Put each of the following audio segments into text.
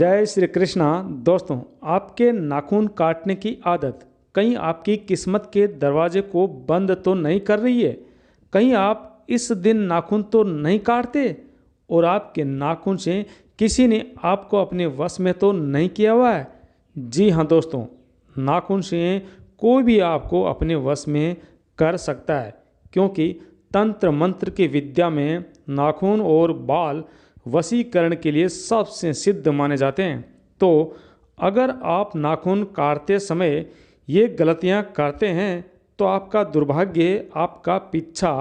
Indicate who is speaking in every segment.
Speaker 1: जय श्री कृष्णा। दोस्तों, आपके नाखून काटने की आदत कहीं आपकी किस्मत के दरवाजे को बंद तो नहीं कर रही है? कहीं आप इस दिन नाखून तो नहीं काटते और आपके नाखून से किसी ने आपको अपने वश में तो नहीं किया हुआ है? जी हाँ दोस्तों, नाखून से कोई भी आपको अपने वश में कर सकता है, क्योंकि तंत्र मंत्र की विद्या में नाखून और बाल वशीकरण के लिए सबसे सिद्ध माने जाते हैं। तो अगर आप नाखून काटते समय ये गलतियां करते हैं तो आपका दुर्भाग्य आपका पीछा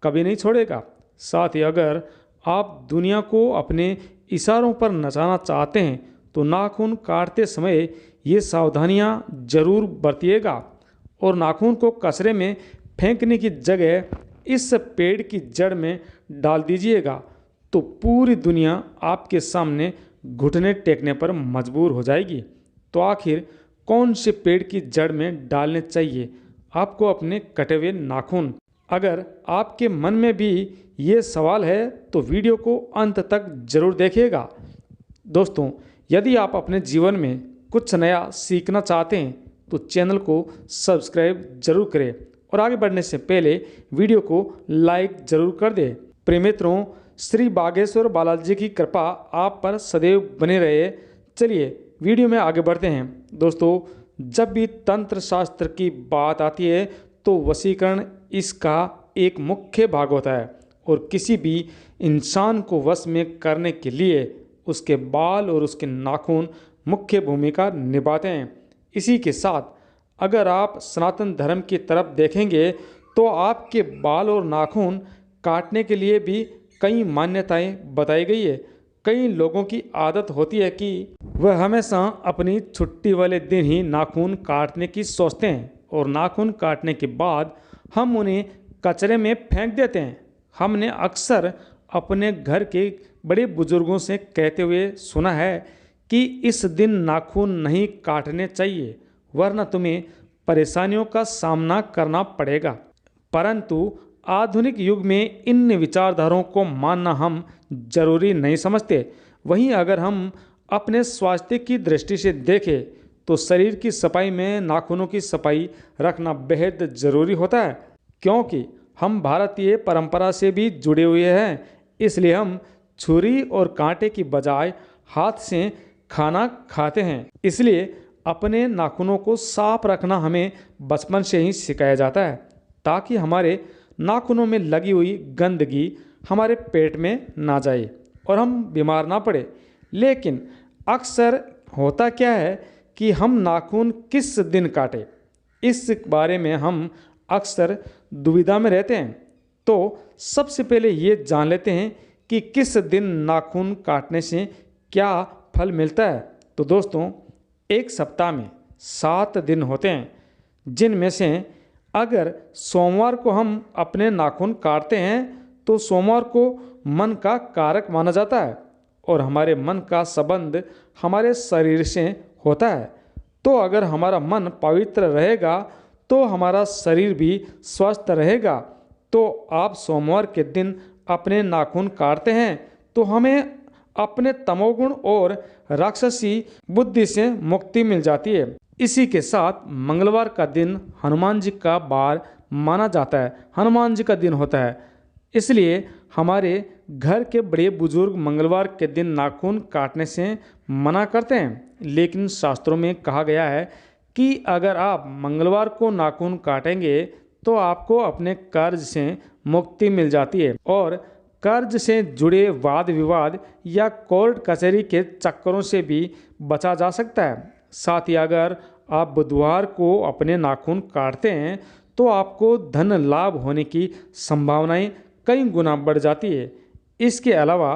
Speaker 1: कभी नहीं छोड़ेगा। साथ ही अगर आप दुनिया को अपने इशारों पर नचाना चाहते हैं तो नाखून काटते समय ये सावधानियां जरूर बरतिएगा और नाखून को कचरे में फेंकने की जगह इस पेड़ की जड़ में डाल दीजिएगा, तो पूरी दुनिया आपके सामने घुटने टेकने पर मजबूर हो जाएगी। तो आखिर कौन से पेड़ की जड़ में डालने चाहिए आपको अपने कटे हुए नाखून? अगर आपके मन में भी ये सवाल है तो वीडियो को अंत तक जरूर देखिएगा। दोस्तों, यदि आप अपने जीवन में कुछ नया सीखना चाहते हैं तो चैनल को सब्सक्राइब जरूर करें और आगे बढ़ने से पहले वीडियो को लाइक जरूर कर दें। प्रिय मित्रों, श्री बागेश्वर बालाजी की कृपा आप पर सदैव बने रहे। चलिए वीडियो में आगे बढ़ते हैं। दोस्तों, जब भी तंत्र शास्त्र की बात आती है तो वशीकरण इसका एक मुख्य भाग होता है और किसी भी इंसान को वश में करने के लिए उसके बाल और उसके नाखून मुख्य भूमिका निभाते हैं। इसी के साथ अगर आप सनातन धर्म की तरफ देखेंगे तो आपके बाल और नाखून काटने के लिए भी कई मान्यताएं बताई गई है। कई लोगों की आदत होती है कि वह हमेशा अपनी छुट्टी वाले दिन ही नाखून काटने की सोचते हैं और नाखून काटने के बाद हम उन्हें कचरे में फेंक देते हैं। हमने अक्सर अपने घर के बड़े बुजुर्गों से कहते हुए सुना है कि इस दिन नाखून नहीं काटने चाहिए वरना तुम्हें परेशानियों का सामना करना पड़ेगा। परंतु आधुनिक युग में इन विचारधाराओं को मानना हम जरूरी नहीं समझते। वहीं अगर हम अपने स्वास्थ्य की दृष्टि से देखें तो शरीर की सफाई में नाखूनों की सफाई रखना बेहद ज़रूरी होता है, क्योंकि हम भारतीय परंपरा से भी जुड़े हुए हैं। इसलिए हम छुरी और कांटे की बजाय हाथ से खाना खाते हैं। इसलिए अपने नाखूनों को साफ रखना हमें बचपन से ही सिखाया जाता है, ताकि हमारे नाखूनों में लगी हुई गंदगी हमारे पेट में ना जाए और हम बीमार ना पड़े। लेकिन अक्सर होता क्या है कि हम नाखून किस दिन काटें, इस बारे में हम अक्सर दुविधा में रहते हैं। तो सबसे पहले ये जान लेते हैं कि किस दिन नाखून काटने से क्या फल मिलता है। तो दोस्तों, एक सप्ताह में 7 दिन होते हैं, जिनमें से अगर सोमवार को हम अपने नाखून काटते हैं तो सोमवार को मन का कारक माना जाता है और हमारे मन का संबंध हमारे शरीर से होता है। तो अगर हमारा मन पवित्र रहेगा तो हमारा शरीर भी स्वस्थ रहेगा। तो आप सोमवार के दिन अपने नाखून काटते हैं तो हमें अपने तमोगुण और राक्षसी बुद्धि से मुक्ति मिल जाती है। इसी के साथ मंगलवार का दिन हनुमान जी का वार माना जाता है, हनुमान जी का दिन होता है। इसलिए हमारे घर के बड़े बुजुर्ग मंगलवार के दिन नाखून काटने से मना करते हैं। लेकिन शास्त्रों में कहा गया है कि अगर आप मंगलवार को नाखून काटेंगे तो आपको अपने कर्ज से मुक्ति मिल जाती है और कर्ज से जुड़े वाद विवाद या कोर्ट कचहरी के चक्करों से भी बचा जा सकता है। साथ ही अगर आप बुधवार को अपने नाखून काटते हैं तो आपको धन लाभ होने की संभावनाएं कई गुना बढ़ जाती है। इसके अलावा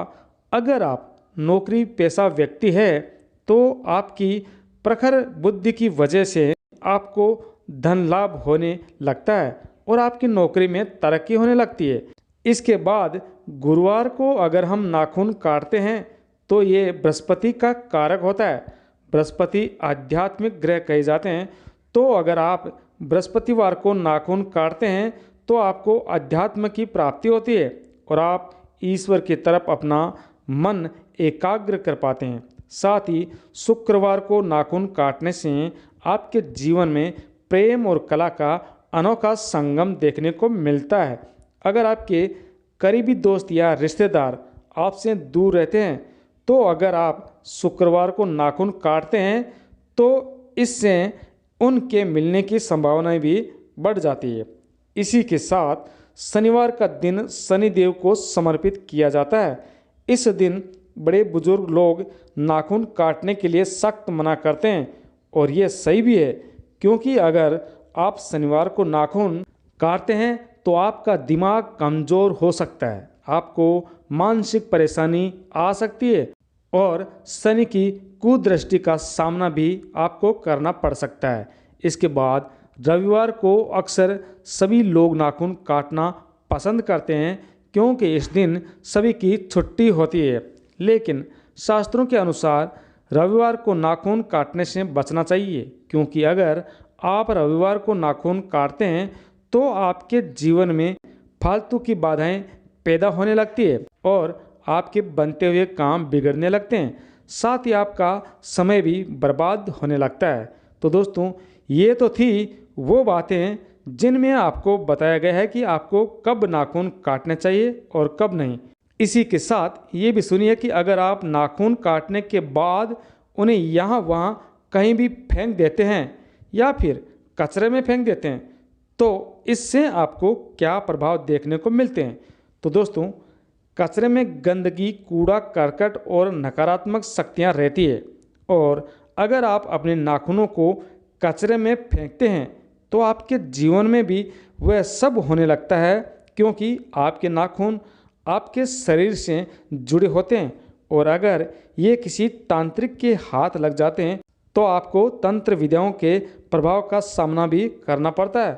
Speaker 1: अगर आप नौकरी पेशा व्यक्ति है तो आपकी प्रखर बुद्धि की वजह से आपको धन लाभ होने लगता है और आपकी नौकरी में तरक्की होने लगती है। इसके बाद गुरुवार को अगर हम नाखून काटते हैं तो ये बृहस्पति का कारक होता है। बृहस्पति आध्यात्मिक ग्रह कहे जाते हैं। तो अगर आप बृहस्पतिवार को नाखून काटते हैं तो आपको अध्यात्म की प्राप्ति होती है और आप ईश्वर की तरफ अपना मन एकाग्र कर पाते हैं। साथ ही शुक्रवार को नाखून काटने से आपके जीवन में प्रेम और कला का अनोखा संगम देखने को मिलता है। अगर आपके करीबी दोस्त या रिश्तेदार आपसे दूर रहते हैं तो अगर आप शुक्रवार को नाखून काटते हैं तो इससे उनके मिलने की संभावनाएं भी बढ़ जाती है। इसी के साथ शनिवार का दिन शनिदेव को समर्पित किया जाता है। इस दिन बड़े बुजुर्ग लोग नाखून काटने के लिए सख्त मना करते हैं और ये सही भी है, क्योंकि अगर आप शनिवार को नाखून काटते हैं तो आपका दिमाग कमज़ोर हो सकता है, आपको मानसिक परेशानी आ सकती है और शनि की कुदृष्टि का सामना भी आपको करना पड़ सकता है। इसके बाद रविवार को अक्सर सभी लोग नाखून काटना पसंद करते हैं क्योंकि इस दिन सभी की छुट्टी होती है। लेकिन शास्त्रों के अनुसार रविवार को नाखून काटने से बचना चाहिए, क्योंकि अगर आप रविवार को नाखून काटते हैं तो आपके जीवन में फालतू की बाधाएं पैदा होने लगती है और आपके बनते हुए काम बिगड़ने लगते हैं, साथ ही आपका समय भी बर्बाद होने लगता है। तो दोस्तों, ये तो थी वो बातें जिनमें आपको बताया गया है कि आपको कब नाखून काटने चाहिए और कब नहीं। इसी के साथ ये भी सुनिए कि अगर आप नाखून काटने के बाद उन्हें यहाँ वहाँ कहीं भी फेंक देते हैं या फिर कचरे में फेंक देते हैं तो इससे आपको क्या प्रभाव देखने को मिलते हैं। तो दोस्तों, कचरे में गंदगी, कूड़ा करकट और नकारात्मक शक्तियाँ रहती है और अगर आप अपने नाखूनों को कचरे में फेंकते हैं तो आपके जीवन में भी वह सब होने लगता है, क्योंकि आपके नाखून आपके शरीर से जुड़े होते हैं और अगर ये किसी तांत्रिक के हाथ लग जाते हैं तो आपको तंत्र विद्याओं के प्रभाव का सामना भी करना पड़ता है।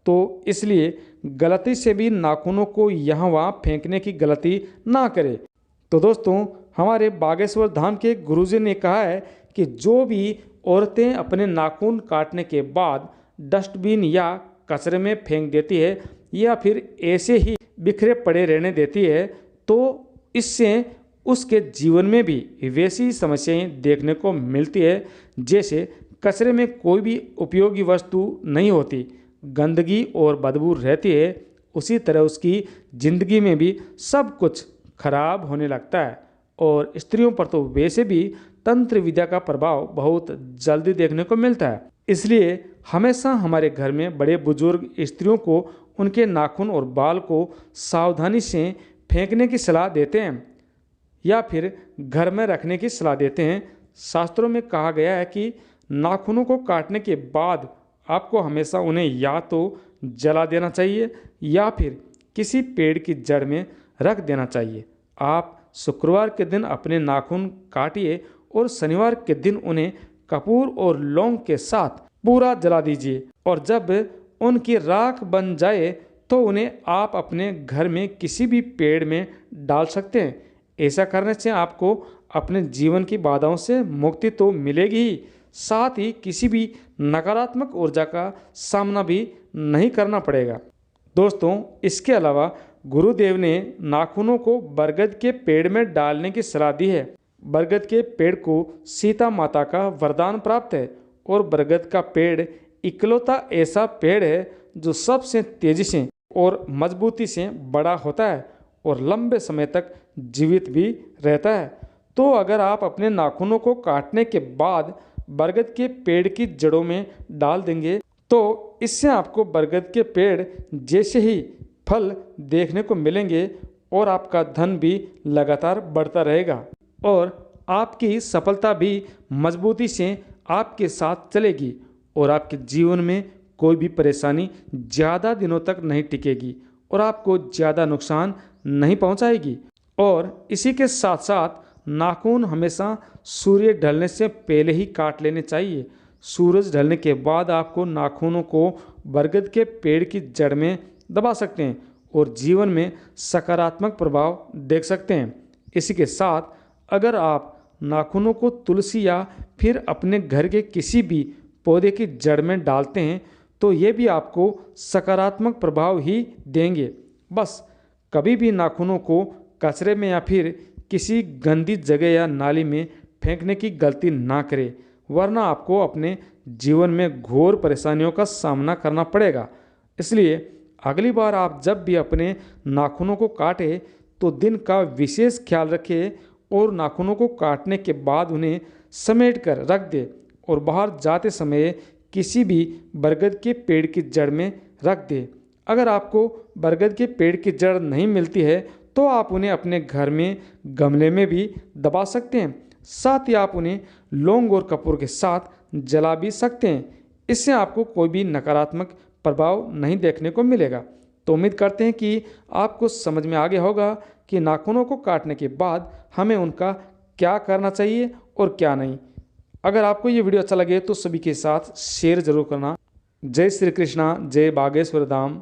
Speaker 1: तो इसलिए गलती से भी नाखूनों को यहाँ वहाँ फेंकने की गलती ना करें। तो दोस्तों, हमारे बागेश्वर धाम के गुरुजी ने कहा है कि जो भी औरतें अपने नाखून काटने के बाद डस्टबिन या कचरे में फेंक देती है या फिर ऐसे ही बिखरे पड़े रहने देती है तो इससे उसके जीवन में भी वैसी समस्याएं देखने को मिलती है जैसे कचरे में कोई भी उपयोगी वस्तु नहीं होती, गंदगी और बदबू रहती है, उसी तरह उसकी जिंदगी में भी सब कुछ खराब होने लगता है। और स्त्रियों पर तो वैसे भी तंत्र विद्या का प्रभाव बहुत जल्दी देखने को मिलता है। इसलिए हमेशा हमारे घर में बड़े बुजुर्ग स्त्रियों को उनके नाखून और बाल को सावधानी से फेंकने की सलाह देते हैं या फिर घर में रखने की सलाह देते हैं। शास्त्रों में कहा गया है कि नाखूनों को काटने के बाद आपको हमेशा उन्हें या तो जला देना चाहिए या फिर किसी पेड़ की जड़ में रख देना चाहिए। आप शुक्रवार के दिन अपने नाखून काटिए और शनिवार के दिन उन्हें कपूर और लौंग के साथ पूरा जला दीजिए और जब उनकी राख बन जाए तो उन्हें आप अपने घर में किसी भी पेड़ में डाल सकते हैं। ऐसा करने से आपको अपने जीवन की बाधाओं से मुक्ति तो मिलेगी ही, साथ ही किसी भी नकारात्मक ऊर्जा का सामना भी नहीं करना पड़ेगा। दोस्तों, इसके अलावा गुरुदेव ने नाखूनों को बरगद के पेड़ में डालने की सलाह दी है। बरगद के पेड़ को सीता माता का वरदान प्राप्त है और बरगद का पेड़ इकलौता ऐसा पेड़ है जो सबसे तेजी से और मजबूती से बड़ा होता है और लंबे समय तक जीवित भी रहता है। तो अगर आप अपने नाखूनों को काटने के बाद बरगद के पेड़ की जड़ों में डाल देंगे तो इससे आपको बरगद के पेड़ जैसे ही फल देखने को मिलेंगे और आपका धन भी लगातार बढ़ता रहेगा और आपकी सफलता भी मजबूती से आपके साथ चलेगी और आपके जीवन में कोई भी परेशानी ज़्यादा दिनों तक नहीं टिकेगी और आपको ज़्यादा नुकसान नहीं पहुंचाएगी। और इसी के साथ साथ नाखून हमेशा सूर्य ढलने से पहले ही काट लेने चाहिए। सूरज ढलने के बाद आपको नाखूनों को बरगद के पेड़ की जड़ में दबा सकते हैं और जीवन में सकारात्मक प्रभाव देख सकते हैं। इसी के साथ अगर आप नाखूनों को तुलसी या फिर अपने घर के किसी भी पौधे की जड़ में डालते हैं तो ये भी आपको सकारात्मक प्रभाव ही देंगे। बस कभी भी नाखूनों को कचरे में या फिर किसी गंदी जगह या नाली में फेंकने की गलती ना करें, वरना आपको अपने जीवन में घोर परेशानियों का सामना करना पड़ेगा। इसलिए अगली बार आप जब भी अपने नाखूनों को काटें तो दिन का विशेष ख्याल रखें और नाखूनों को काटने के बाद उन्हें समेट कर रख दें और बाहर जाते समय किसी भी बरगद के पेड़ की जड़ में रख दें। अगर आपको बरगद के पेड़ की जड़ नहीं मिलती है तो आप उन्हें अपने घर में गमले में भी दबा सकते हैं। साथ ही आप उन्हें लौंग और कपूर के साथ जला भी सकते हैं। इससे आपको कोई भी नकारात्मक प्रभाव नहीं देखने को मिलेगा। तो उम्मीद करते हैं कि आपको समझ में आ गया होगा कि नाखूनों को काटने के बाद हमें उनका क्या करना चाहिए और क्या नहीं। अगर आपको ये वीडियो अच्छा लगे तो सभी के साथ शेयर जरूर करना। जय श्री कृष्णा, जय बागेश्वर धाम।